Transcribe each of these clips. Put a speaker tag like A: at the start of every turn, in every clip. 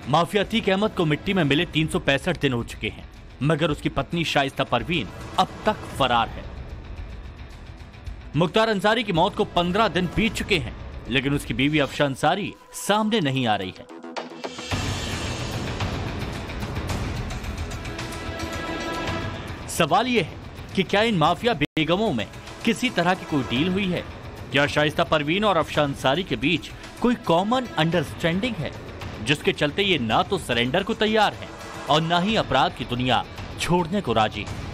A: Mafia Atiq Ahmad को मिट्टी में मिले 365 दिन हो चुके हैं, मगर उसकी पत्नी शाइस्ता परवीन अब तक फरार है। मुख्तार अंसारी की मौत को 15 दिन बीत चुके हैं, लेकिन उसकी बीवी अफशा अंसारी सामने नहीं आ रही है। सवाल यह है कि क्या इन माफिया बेगमों में किसी तरह की कोई डील हुई है? क्या शाइस्ता परवीन और अफशा अंसारी के बीच कोई कॉमन अंडरस्टैंडिंग है, जिसके चलते ये ना तो सरेंडर को तैयार है और ना ही अपराध की दुनिया छोड़ने को राजी है?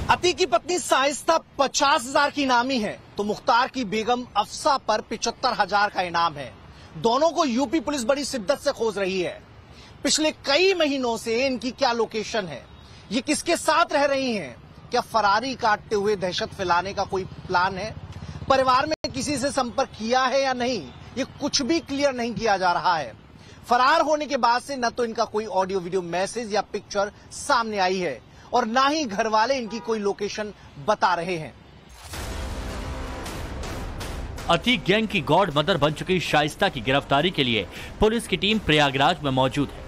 B: अतीक की पत्नी शाइस्ता 50,000 की इनामी है, तो मुख्तार की बेगम अफसा पर 75,000 का इनाम है। दोनों को यूपी पुलिस बड़ी शिद्दत से खोज रही है। पिछले कई महीनों से इनकी क्या लोकेशन है, ये किसके साथ रह रही हैं, क्या फरारी काटते हुए दहशत फैलाने का कोई प्लान है, परिवार में किसी से संपर्क किया है या नहीं, ये कुछ भी क्लियर नहीं किया जा रहा है। फरार होने के बाद से न तो इनका कोई ऑडियो वीडियो मैसेज या पिक्चर सामने आई है और ना ही घर वाले इनकी कोई लोकेशन बता रहे हैं।
A: अतीक गैंग की गॉड मदर बन चुकी शाइस्ता की गिरफ्तारी के लिए पुलिस की टीम प्रयागराज में मौजूद है।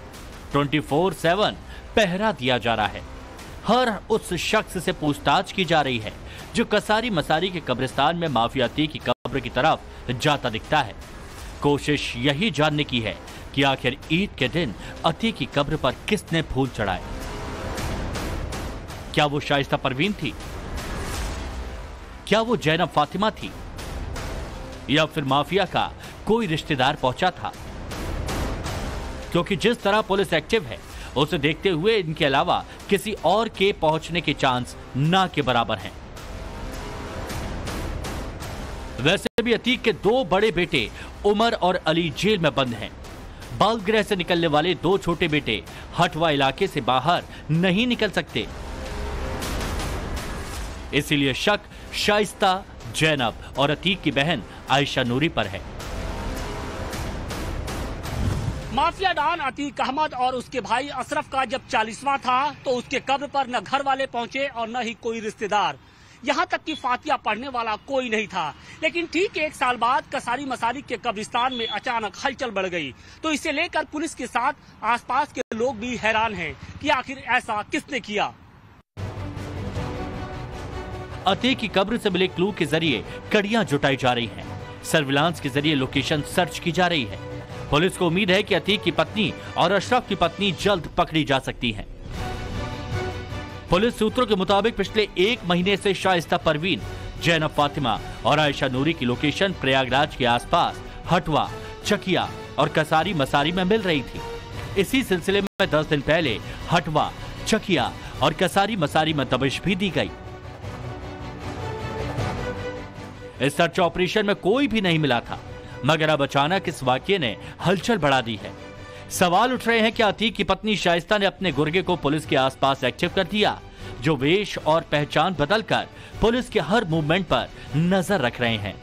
A: 24/7 पहरा दिया जा रहा है। हर उस शख्स से पूछताछ की जा रही है जो कसारी मसारी के कब्रिस्तान में माफिया अतीक की कब्र की तरफ जाता दिखता है। कोशिश यही जानने की है कि आखिर ईद के दिन अतीक की कब्र पर किसने फूल चढ़ाए। क्या वो शाइस्ता परवीन थी? क्या वो जैनब फातिमा थी? या फिर माफिया का कोई रिश्तेदार पहुंचा था? क्योंकि जिस तरह पुलिस एक्टिव है, उसे देखते हुए इनके अलावा किसी और के पहुंचने के चांस ना के बराबर हैं। वैसे भी अतीक के 2 बड़े बेटे उमर और अली जेल में बंद हैं। बाल गृह से निकलने वाले 2 छोटे बेटे हटवा इलाके से बाहर नहीं निकल सकते। इसीलिए शक शाइस्ता, जैनब और अतीक की बहन आयशा नूरी पर है।
C: माफिया डॉन अतीक अहमद और उसके भाई अशरफ का जब 40वां था तो उसके कब्र पर न घर वाले पहुंचे और न ही कोई रिश्तेदार, यहां तक कि फातिया पढ़ने वाला कोई नहीं था। लेकिन ठीक 1 साल बाद कसारी मसारी के कब्रिस्तान में अचानक हलचल बढ़ गई, तो इसे लेकर पुलिस के साथ आसपास के लोग भी हैरान हैं कि आखिर ऐसा किसने किया।
A: अतीक की कब्र से मिले क्लू के जरिए कड़ियां जुटाई जा रही हैं। सर्विलांस के जरिए लोकेशन सर्च की जा रही है। पुलिस को उम्मीद है कि अतीक की पत्नी और अशरफ की पत्नी जल्द पकड़ी जा सकती हैं। पुलिस सूत्रों के मुताबिक पिछले 1 महीने से शाइस्ता परवीन, जैनब फातिमा और आयशा नूरी की लोकेशन प्रयागराज के आसपास हटवा, चकिया और कसारी मसारी में मिल रही थी। इसी सिलसिले में 10 दिन पहले हटवा, चकिया और कसारी मसारी में दबिश भी दी गई। इस सर्च ऑपरेशन में कोई भी नहीं मिला था, मगर अब अचानक इस वाकये ने हलचल बढ़ा दी है। सवाल उठ रहे हैं कि अतीक की पत्नी शाइस्ता ने अपने गुर्गे को पुलिस के आसपास एक्टिव कर दिया, जो वेश और पहचान बदलकर पुलिस के हर मूवमेंट पर नजर रख रहे हैं।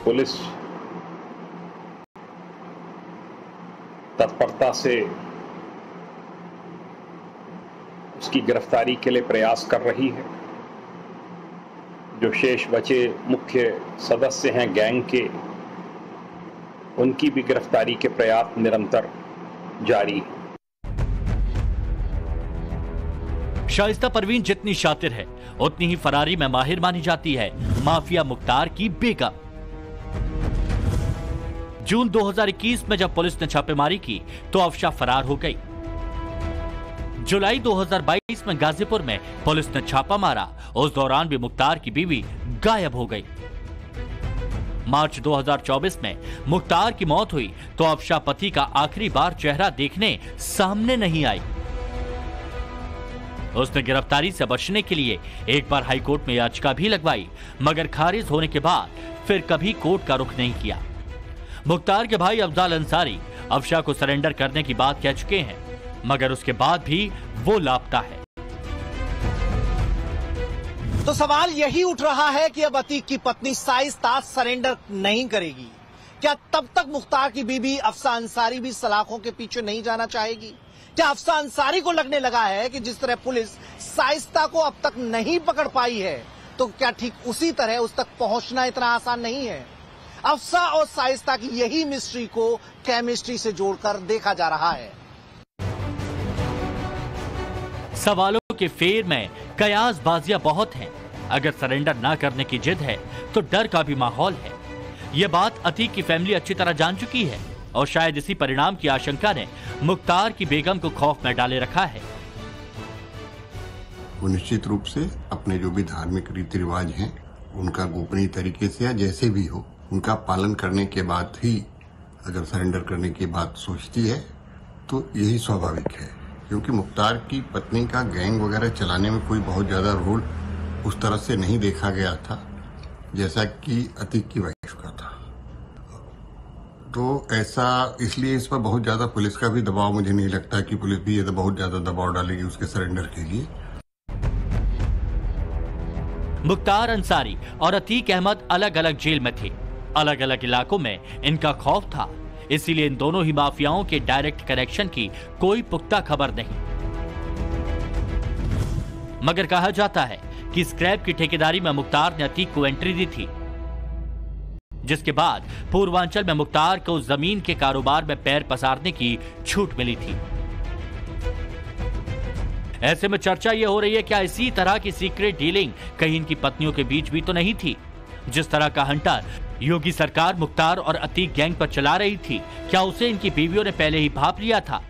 D: पुलिस तत्परता से उसकी गिरफ्तारी के लिए प्रयास कर रही है। जो शेष बचे मुख्य सदस्य हैं गैंग के, उनकी भी गिरफ्तारी के प्रयास निरंतर जारी है।
A: शाइस्ता परवीन जितनी शातिर है, उतनी ही फरारी में माहिर मानी जाती है माफिया मुख्तार की बेगम। जून 2021 में जब पुलिस ने छापेमारी की तो अफशा फरार हो गई। जुलाई 2022 में गाजीपुर में पुलिस ने छापा मारा, उस दौरान भी मुख्तार की बीवी गायब हो गई। मार्च 2024 में मुख्तार की मौत हुई तो अफशा पति का आखिरी बार चेहरा देखने सामने नहीं आई। उसने गिरफ्तारी से बचने के लिए एक बार हाईकोर्ट में याचिका भी लगवाई, मगर खारिज होने के बाद फिर कभी कोर्ट का रुख नहीं किया। मुख्तार के भाई अफजाल अंसारी अफशा को सरेंडर करने की बात कह चुके हैं, मगर उसके बाद भी वो लापता है।
B: तो सवाल यही उठ रहा है कि अब अतीक की पत्नी शाइस्ता सरेंडर नहीं करेगी। क्या तब तक मुख्तार की बीबी अफसा अंसारी भी सलाखों के पीछे नहीं जाना चाहेगी? क्या अफसा अंसारी को लगने लगा है कि जिस तरह पुलिस शाइस्ता को अब तक नहीं पकड़ पाई है, तो क्या ठीक उसी तरह उस तक पहुंचना इतना आसान नहीं है? अफसा और शाइस्ता की यही मिस्ट्री को केमिस्ट्री से जोड़कर देखा जा रहा है।
A: सवालों के फेर में कयासबाजियां बहुत हैं। अगर सरेंडर ना करने की जिद है तो डर का भी माहौल है। यह बात अतीक की फैमिली अच्छी तरह जान चुकी है और शायद इसी परिणाम की आशंका ने मुख्तार की बेगम को खौफ में डाले रखा है।
E: वो निश्चित रूप से अपने जो भी धार्मिक रीति रिवाज हैं उनका गोपनीय तरीके से या जैसे भी हो उनका पालन करने के बाद ही अगर सरेंडर करने की बात सोचती है तो यही स्वाभाविक है, क्योंकि मुख्तार की पत्नी का गैंग वगैरह चलाने में कोई बहुत ज्यादा रोल उस तरह से नहीं देखा गया था जैसा कि अतीक की वाइफ का था। तो ऐसा इसलिए इस पर बहुत ज्यादा पुलिस का भी दबाव मुझे नहीं लगता कि पुलिस भी ये तो बहुत ज्यादा दबाव डालेगी उसके सरेंडर के लिए।
A: मुख्तार अंसारी और अतीक अहमद अलग अलग जेल में थे। अलग अलग इलाकों में इनका खौफ था, इसीलिए इन दोनों ही माफियाओं के डायरेक्ट कनेक्शन की कोई पुख्ता खबर नहीं। मगर कहा जाता है कि स्क्रैप की ठेकेदारी में मुख्तार ने अतीक को एंट्री दी थी, जिसके बाद पूर्वांचल में मुख्तार को जमीन के कारोबार में पैर पसारने की छूट मिली थी। ऐसे में चर्चा यह हो रही है क्या इसी तरह की सीक्रेट डीलिंग कहीं इनकी पत्नियों के बीच भी तो नहीं थी? जिस तरह का हंटर योगी सरकार मुख्तार और अतीक गैंग पर चला रही थी, क्या उसे इनकी बीवियों ने पहले ही भांप लिया था?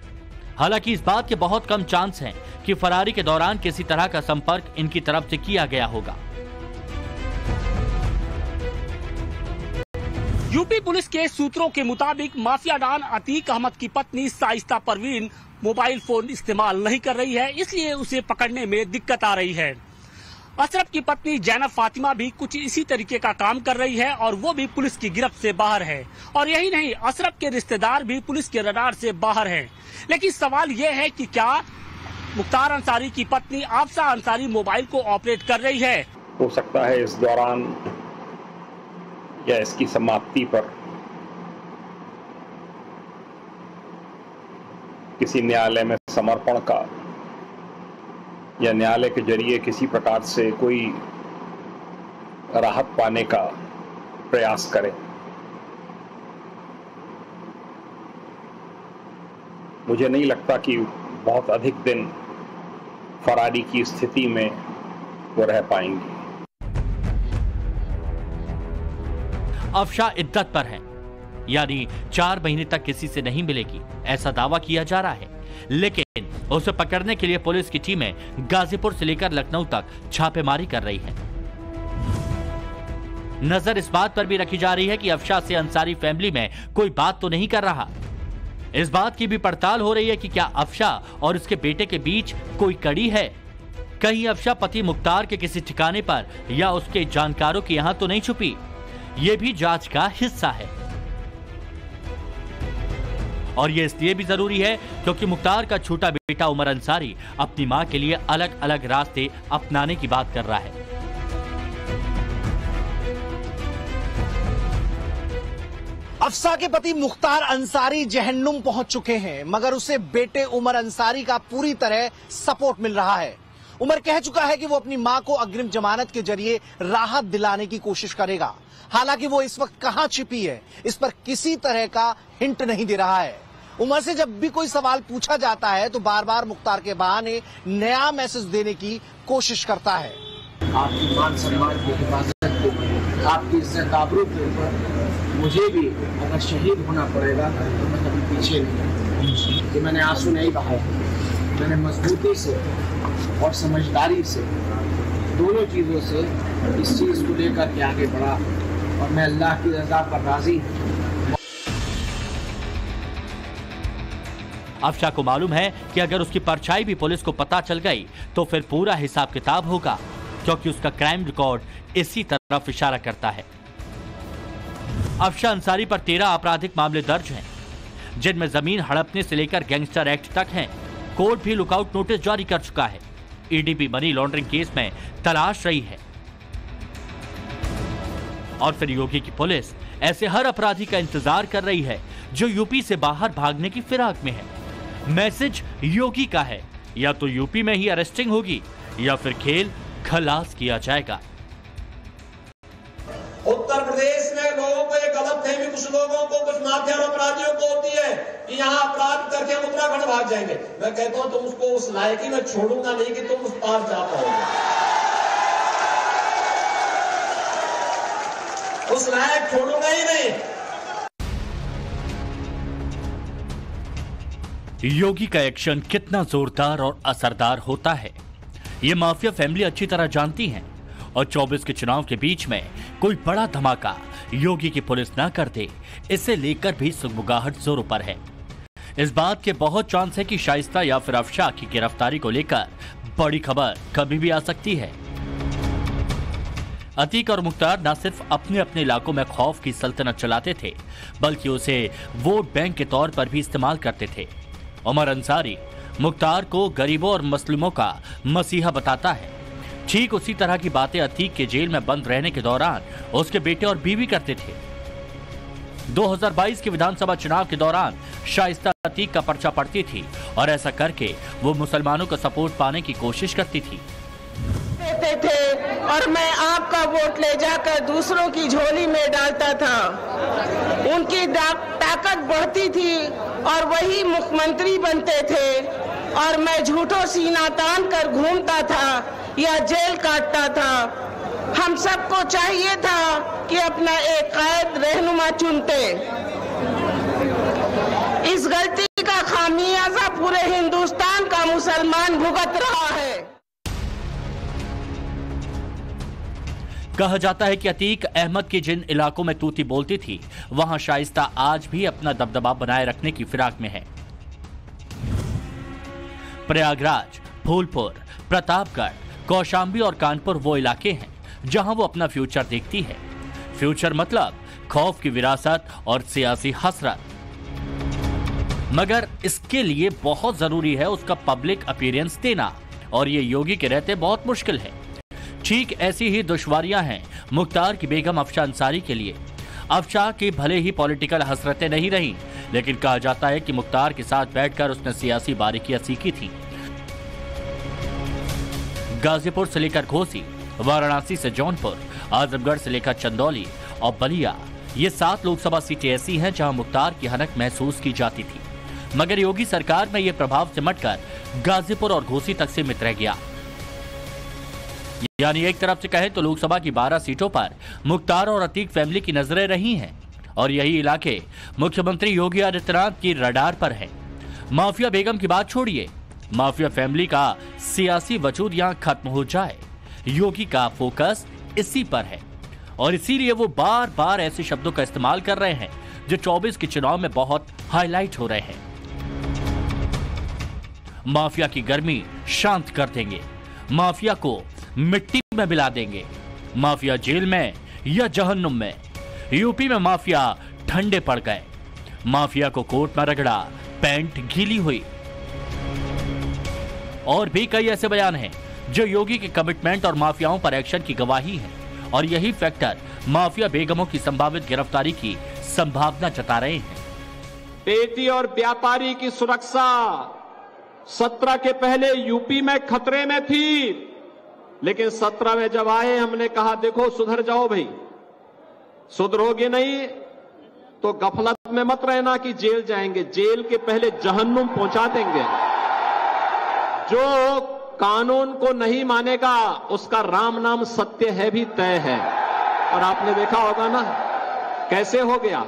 A: हालांकि इस बात के बहुत कम चांस हैं कि फरारी के दौरान किसी तरह का संपर्क इनकी तरफ से किया गया होगा।
C: यूपी पुलिस के सूत्रों के मुताबिक माफिया डॉन अतीक अहमद की पत्नी शाइस्ता परवीन मोबाइल फोन इस्तेमाल नहीं कर रही है, इसलिए उसे पकड़ने में दिक्कत आ रही है। अशरफ की पत्नी जैनब फातिमा भी कुछ इसी तरीके का काम कर रही है और वो भी पुलिस की गिरफ्त से बाहर है। और यही नहीं, अशरफ के रिश्तेदार भी पुलिस के रडार से बाहर हैं। लेकिन सवाल ये है कि क्या मुख्तार अंसारी की पत्नी आफसा अंसारी मोबाइल को ऑपरेट कर रही है?
D: हो सकता है इस दौरान या इसकी समाप्ति पर किसी न्यायालय में समर्पण का या न्यायालय के जरिए किसी प्रकार से कोई राहत पाने का प्रयास करें। मुझे नहीं लगता कि बहुत अधिक दिन फरारी की स्थिति में वो रह पाएंगी।
A: अफशा इद्दत पर है, यानी 4 महीने तक किसी से नहीं मिलेगी, ऐसा दावा किया जा रहा है। लेकिन उसे पकड़ने के लिए पुलिस की टीमें गाजीपुर से लेकर लखनऊ तक छापेमारी कर रही है। नजर इस बात पर भी रखी जा रही है कि अफशा से अंसारी फैमिली में कोई बात तो नहीं कर रहा। इस बात की भी पड़ताल हो रही है कि क्या अफशा और उसके बेटे के बीच कोई कड़ी है। कहीं अफशा पति मुख्तार के किसी ठिकाने पर या उसके जानकारों के यहां तो नहीं छुपी। यह भी जांच का हिस्सा है और यह इसलिए भी जरूरी है क्योंकि मुख्तार का छोटा बेटा उमर अंसारी अपनी मां के लिए अलग अलग रास्ते अपनाने की बात कर रहा है।
B: अफसा के पति मुख्तार अंसारी जहन्नुम पहुंच चुके हैं, मगर उसे बेटे उमर अंसारी का पूरी तरह सपोर्ट मिल रहा है। उमर कह चुका है कि वो अपनी मां को अग्रिम जमानत के जरिए राहत दिलाने की कोशिश करेगा। हालांकि वो इस वक्त कहां छिपी है, इस पर किसी तरह का हिंट नहीं दे रहा है। उमर से जब भी कोई सवाल पूछा जाता है तो बार बार मुख्तार के बहाने नया मैसेज देने की कोशिश करता है।
F: आपकी मान सम्मान की हिफाजत के ऊपर, आपकी इज्जत आबरू के ऊपर मुझे भी अगर शहीद होना पड़ेगा तो मैं कभी पीछे नहीं। कि मैंने आंसू नहीं बहाए, मैंने मजबूती से और समझदारी से दोनों चीज़ों से इस चीज़ को लेकर के आगे बढ़ा और मैं अल्लाह की रज़ा पर राजी हूँ।
A: अफशा को मालूम है कि अगर उसकी परछाई भी पुलिस को पता चल गई तो फिर पूरा हिसाब किताब होगा, क्योंकि उसका क्राइम रिकॉर्ड इसी तरफ इशारा करता है। अफशा अंसारी पर 13 आपराधिक मामले दर्ज हैं, जिनमें जमीन हड़पने से लेकर गैंगस्टर एक्ट तक हैं। कोर्ट भी लुकआउट नोटिस जारी कर चुका है। ईडीपी मनी लॉन्ड्रिंग केस में तलाश रही है और फिर योगी की पुलिस ऐसे हर अपराधी का इंतजार कर रही है जो यूपी से बाहर भागने की फिराक में है। मैसेज योगी का है, या तो यूपी में ही अरेस्टिंग होगी या फिर खेल खलास किया जाएगा।
G: माफिया और अपराधियों को होती है कि यहाँ अपराध करके हम उत्तराखंड भाग जाएंगे। मैं कहता हूं तुम उसको उस लायकी में छोड़ूंगा नहीं कि तुम उस पार जा पाओगे, उस लायक छोड़ूंगा ही नहीं।
A: योगी का एक्शन कितना जोरदार और असरदार होता है ये माफिया फैमिली अच्छी तरह जानती है और 24 के चुनाव के बीच में कोई बड़ा धमाका योगी की पुलिस ना कर दे, इसे लेकर भी सुगबुगाहट जोरों पर है। इस बात के बहुत चांस है कि शाइस्ता या फिर अफशाह की गिरफ्तारी को लेकर बड़ी खबर कभी भी आ सकती है। अतीक और मुख्तार न सिर्फ अपने अपने इलाकों में खौफ की सल्तनत चलाते थे, बल्कि उसे वोट बैंक के तौर पर भी इस्तेमाल करते थे। उमर अंसारी मुख्तार को गरीबों और मसलूमों का मसीहा बताता है। ठीक उसी तरह की बातें अतीक के जेल में बंद रहने के दौरान उसके बेटे और बीवी करते थे। 2022 के विधानसभा चुनाव के दौरान शाइस्ता अतीक का पर्चा पड़ती थी और ऐसा करके वो मुसलमानों का सपोर्ट पाने की कोशिश करती थी।
H: देते थे और मैं आपका वोट ले जाकर दूसरों की झोली में डालता था। उनकी ताकत बढ़ती थी और वही मुख्यमंत्री बनते थे और मैं झूठों सीना तान कर घूमता था या जेल काटता था। हम सबको चाहिए था कि अपना एक कायद रहनुमा चुनते। इस गलती का खामियाजा पूरे हिंदुस्तान का मुसलमान भुगत रहा है।
A: कहा जाता है कि अतीक अहमद की जिन इलाकों में तूती बोलती थी, वहां शाइस्ता आज भी अपना दबदबा बनाए रखने की फिराक में है। प्रयागराज, फूलपुर, प्रतापगढ़, कौशाम्बी और कानपुर वो इलाके हैं जहां वो अपना फ्यूचर देखती है। फ्यूचर मतलब खौफ की विरासत और सियासी हसरत। मगर इसके लिए बहुत जरूरी है उसका पब्लिक अपीयरेंस देना, और ये योगी के रहते बहुत मुश्किल है। ठीक ऐसी ही दुश्वारियां हैं मुख्तार की बेगम अफशाह अंसारी के लिए। अफशाह की भले ही पॉलिटिकल हसरतें नहीं रही, लेकिन कहा जाता है कि मुख्तार के साथ बैठकर उसने सियासी बारीकियां सीखी थी। गाजीपुर से लेकर घोसी, वाराणसी से जौनपुर, आजमगढ़ से लेकर चंदौली और बलिया, ये 7 लोकसभा सीटें ऐसी हैं जहां मुख्तार की हनक महसूस की जाती थी। मगर योगी सरकार में यह प्रभाव सिमटकर गाजीपुर और घोसी तक सीमित रह गया। यानी एक तरफ से कहें तो लोकसभा की 12 सीटों पर मुख्तार और अतीक फैमिली की नजरें रही हैं और यही इलाके मुख्यमंत्री योगी आदित्यनाथ की रडार पर है। माफिया बेगम की बात छोड़िए, माफिया फैमिली का सियासी वजूद यहां खत्म हो जाए, योगी का फोकस इसी पर है और इसीलिए वो बार बार ऐसे शब्दों का इस्तेमाल कर रहे हैं जो 24 के चुनाव में बहुत हाईलाइट हो रहे हैं। माफिया की गर्मी शांत कर देंगे, माफिया को मिट्टी में मिला देंगे, माफिया जेल में या जहन्नुम में। यूपी में माफिया ठंडे पड़ गए, माफिया को कोर्ट में रगड़ा, पैंट गीली हुई। और भी कई ऐसे बयान हैं जो योगी के कमिटमेंट और माफियाओं पर एक्शन की गवाही है और यही फैक्टर माफिया बेगमों की संभावित गिरफ्तारी की संभावना जता रहे हैं।
G: बेटी और व्यापारी की सुरक्षा 17 के पहले यूपी में खतरे में थी, लेकिन 17 में जब आए हमने कहा देखो सुधर जाओ भाई, सुधरोगे नहीं तो गफलत में मत रहना कि जेल जाएंगे, जेल के पहले जहन्नुम पहुंचा देंगे। जो कानून को नहीं मानेगा उसका राम नाम सत्य है भी तय है। और आपने देखा होगा ना कैसे हो गया,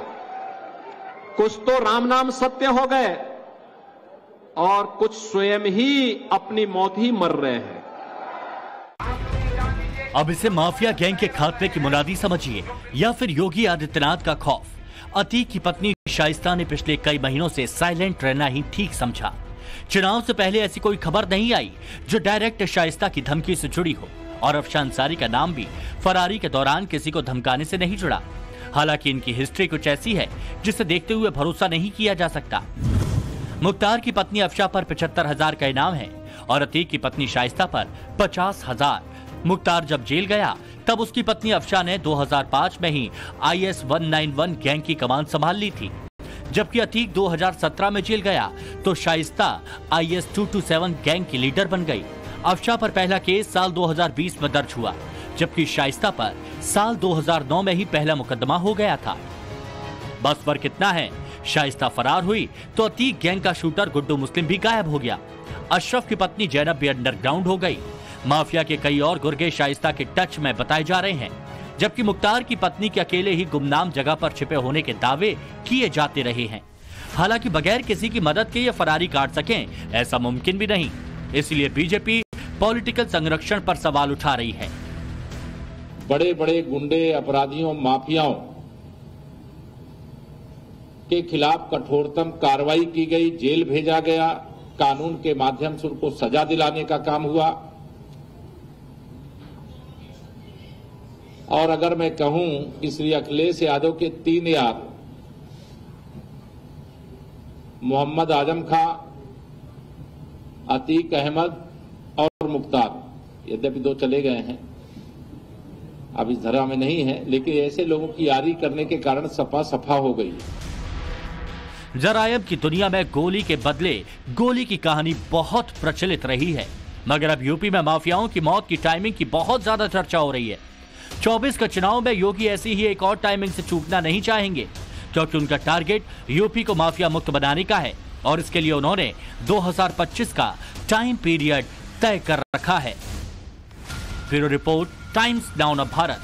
G: कुछ तो राम नाम सत्य हो गए और कुछ स्वयं ही अपनी मौत ही मर रहे हैं।
A: अब इसे माफिया गैंग के खात्मे की मुनादी समझिए या फिर योगी आदित्यनाथ का खौफ। अतीक की पत्नी शाइस्ता ने पिछले कई महीनों से साइलेंट रहना ही ठीक समझा। चुनाव से पहले ऐसी कोई खबर नहीं आई जो डायरेक्ट शाइस्ता की धमकी से जुड़ी हो और अफशाह अंसारी का नाम भी फरारी के दौरान किसी को धमकाने से नहीं जुड़ा। हालांकि इनकी हिस्ट्री कुछ ऐसी है जिसे देखते हुए भरोसा नहीं किया जा सकता। मुख्तार की पत्नी अफशाह पर 75,000 का इनाम है और अतीक की पत्नी शाइस्ता पर 50,000। मुख्तार जब जेल गया तब उसकी पत्नी अफशाह ने 2005 में ही IS 191 गैंग की कमान संभाल ली थी, जबकि अतीक 2017 में जेल गया तो शाइस्ता IS 227 गैंग की लीडर बन गई। अफशाह पर पहला केस साल 2020 में दर्ज हुआ, जबकि शाइस्ता पर साल 2009 में ही पहला मुकदमा हो गया था। बस फर्क कितना है, शाइस्ता फरार हुई तो अतीक गैंग का शूटर गुड्डू मुस्लिम भी गायब हो गया। अशरफ की पत्नी जैनब भी अंडरग्राउंड हो गई। माफिया के कई और गुर्गे शाइस्ता के टच में बताए जा रहे हैं, जबकि मुख्तार की पत्नी के अकेले ही गुमनाम जगह पर छिपे होने के दावे किए जाते रहे हैं। हालांकि बगैर किसी की मदद के ये फरारी काट सकें, ऐसा मुमकिन भी नहीं। इसलिए बीजेपी पॉलिटिकल संरक्षण पर सवाल उठा रही है।
G: बड़े बड़े गुंडे, अपराधियों, माफियाओं के खिलाफ कठोरतम कार्रवाई की गई, जेल भेजा गया, कानून के माध्यम से उनको सजा दिलाने का काम हुआ। और अगर मैं कहूं, इसलिए अखिलेश यादव के 3 यार मोहम्मद आजम खां, अतीक अहमद और मुख्तार, यद्यपि 2 चले गए हैं, अब इस धरा में नहीं है, लेकिन ऐसे लोगों की यारी करने के कारण सपा सफा हो गई है।
A: जरायम की दुनिया में गोली के बदले गोली की कहानी बहुत प्रचलित रही है, मगर अब यूपी में माफियाओं की मौत की टाइमिंग की बहुत ज्यादा चर्चा हो रही है। 24 के चुनाव में योगी ऐसी ही एक और टाइमिंग से चूकना नहीं चाहेंगे, क्योंकि उनका टारगेट यूपी को माफिया मुक्त बनाने का है और इसके लिए उन्होंने 2025 का टाइम पीरियड तय कर रखा है। Bureau report, times now Bharat.